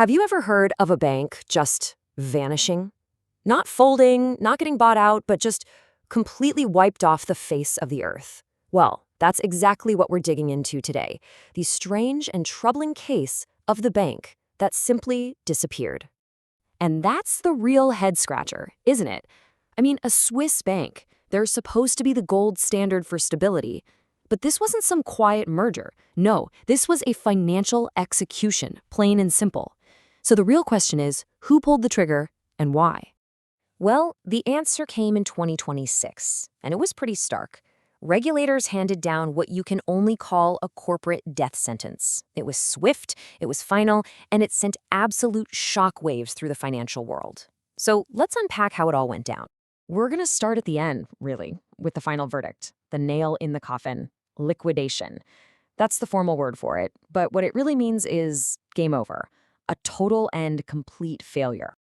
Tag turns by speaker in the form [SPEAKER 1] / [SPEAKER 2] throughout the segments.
[SPEAKER 1] Have you ever heard of a bank just vanishing? Not folding, not getting bought out, but just completely wiped off the face of the earth. Well, that's exactly what we're digging into today. The strange and troubling case of the bank that simply disappeared. And that's the real head-scratcher, isn't it? I mean, a Swiss bank, they're supposed to be the gold standard for stability. But this wasn't some quiet merger. No, this was a financial execution, plain and simple. So the real question is, who pulled the trigger and why? Well, the answer came in 2026, and it was pretty stark. Regulators handed down what you can only call a corporate death sentence. It was swift, it was final, and it sent absolute shockwaves through the financial world. So let's unpack how it all went down. We're going to start at the end, really, with the final verdict, the nail in the coffin, liquidation. That's the formal word for it, but what it really means is game over, a total and complete failure.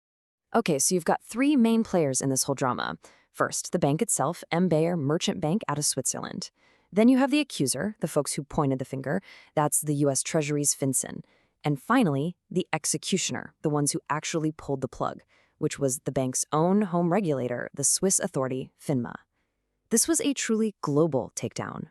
[SPEAKER 1] Okay, so you've got three main players in this whole drama. First, the bank itself, MBAer Merchant Bank out of Switzerland. Then you have the accuser, the folks who pointed the finger. That's the U.S. Treasury's FinCEN. And finally, the executioner, the ones who actually pulled the plug, which was the bank's own home regulator, the Swiss authority, FINMA. This was a truly global takedown.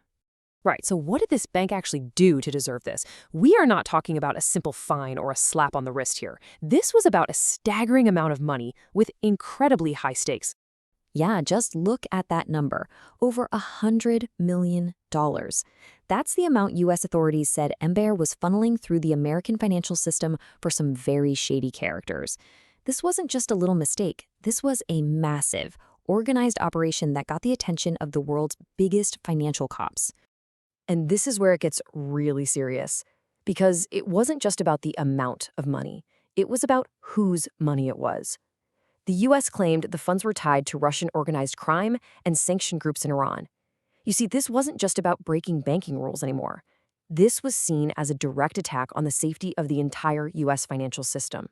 [SPEAKER 2] Right, so what did this bank actually do to deserve this? We are not talking about a simple fine or a slap on the wrist here. This was about a staggering amount of money with incredibly high stakes.
[SPEAKER 1] Yeah, just look at that number, over $100 million. That's the amount U.S. authorities said MBAer was funneling through the American financial system for some very shady characters. This wasn't just a little mistake. This was a massive, organized operation that got the attention of the world's biggest financial cops.
[SPEAKER 2] And this is where it gets really serious, because it wasn't just about the amount of money. It was about whose money it was. The U.S. claimed the funds were tied to Russian organized crime and sanctioned groups in Iran. You see, this wasn't just about breaking banking rules anymore. This was seen as a direct attack on the safety of the entire U.S. financial system.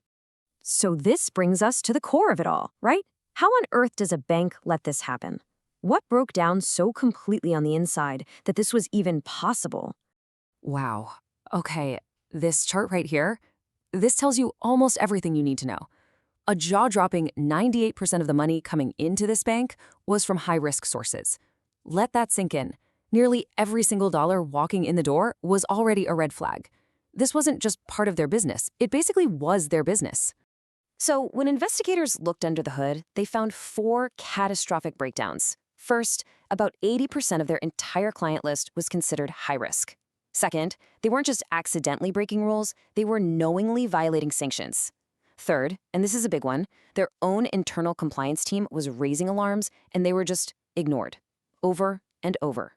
[SPEAKER 1] So this brings us to the core of it all, right? How on earth does a bank let this happen? What broke down so completely on the inside that this was even possible?
[SPEAKER 2] Wow. Okay, this chart right here, this tells you almost everything you need to know. A jaw-dropping 98% of the money coming into this bank was from high-risk sources. Let that sink in. Nearly every single dollar walking in the door was already a red flag. This wasn't just part of their business. It basically was their business.
[SPEAKER 1] So when investigators looked under the hood, they found four catastrophic breakdowns. First, about 80% of their entire client list was considered high risk. Second, they weren't just accidentally breaking rules, they were knowingly violating sanctions. Third, and this is a big one, their own internal compliance team was raising alarms and they were just ignored, over and over.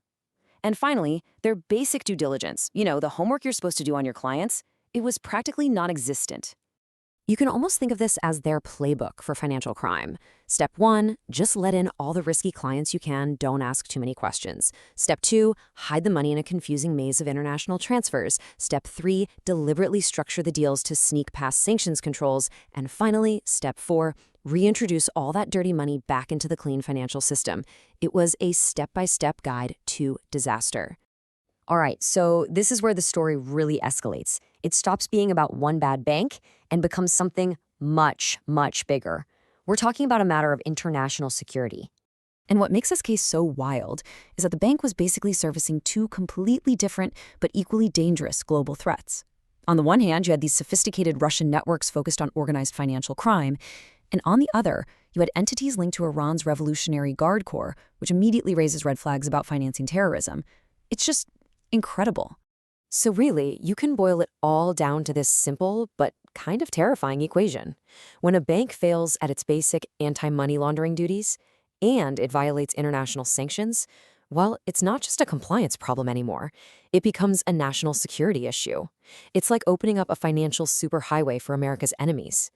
[SPEAKER 1] And finally, their basic due diligence, the homework you're supposed to do on your clients, it was practically non-existent. You can almost think of this as their playbook for financial crime. Step 1, just let in all the risky clients you can, don't ask too many questions. Step 2, hide the money in a confusing maze of international transfers. Step 3, deliberately structure the deals to sneak past sanctions controls. And finally, Step 4, reintroduce all that dirty money back into the clean financial system. It was a step-by-step guide to disaster. All right, so this is where the story really escalates. It stops being about one bad bank and becomes something much, much bigger. We're talking about a matter of international security. And what makes this case so wild is that the bank was basically servicing two completely different but equally dangerous global threats. On the one hand, you had these sophisticated Russian networks focused on organized financial crime, and on the other, you had entities linked to Iran's Revolutionary Guard Corps, which immediately raises red flags about financing terrorism. It's just incredible. So really, you can boil it all down to this simple but kind of terrifying equation. When a bank fails at its basic anti-money laundering duties and it violates international sanctions, well, it's not just a compliance problem anymore. It becomes a national security issue. It's like opening up a financial superhighway for America's enemies.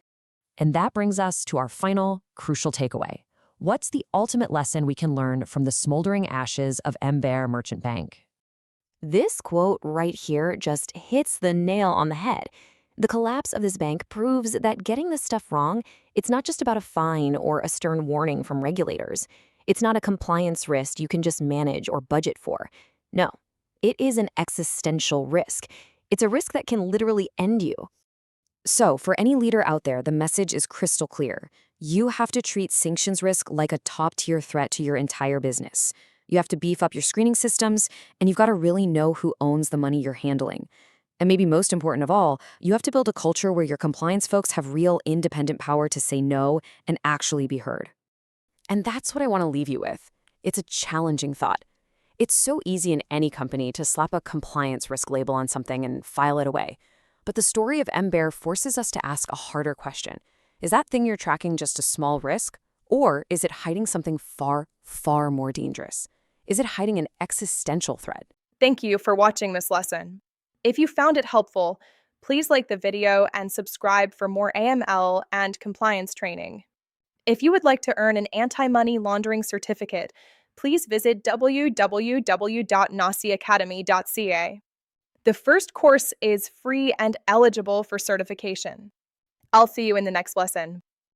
[SPEAKER 1] And that brings us to our final, crucial takeaway. What's the ultimate lesson we can learn from the smoldering ashes of MBAer Merchant Bank? This quote right here just hits the nail on the head. The collapse of this bank proves that getting this stuff wrong, it's not just about a fine or a stern warning from regulators. It's not a compliance risk you can just manage or budget for. No, it is an existential risk. It's a risk that can literally end you. So, for any leader out there, the message is crystal clear. You have to treat sanctions risk like a top-tier threat to your entire business. You have to beef up your screening systems, and you've got to really know who owns the money you're handling. And maybe most important of all, you have to build a culture where your compliance folks have real independent power to say no and actually be heard. And that's what I want to leave you with. It's a challenging thought. It's so easy in any company to slap a compliance risk label on something and file it away. But the story of MBear forces us to ask a harder question. Is that thing you're tracking just a small risk? Or is it hiding something far, far more dangerous? Is it hiding an existential threat?
[SPEAKER 3] Thank you for watching this lesson. If you found it helpful, please like the video and subscribe for more AML and compliance training. If you would like to earn an anti-money laundering certificate, please visit www.nasiacademy.ca. The first course is free and eligible for certification. I'll see you in the next lesson.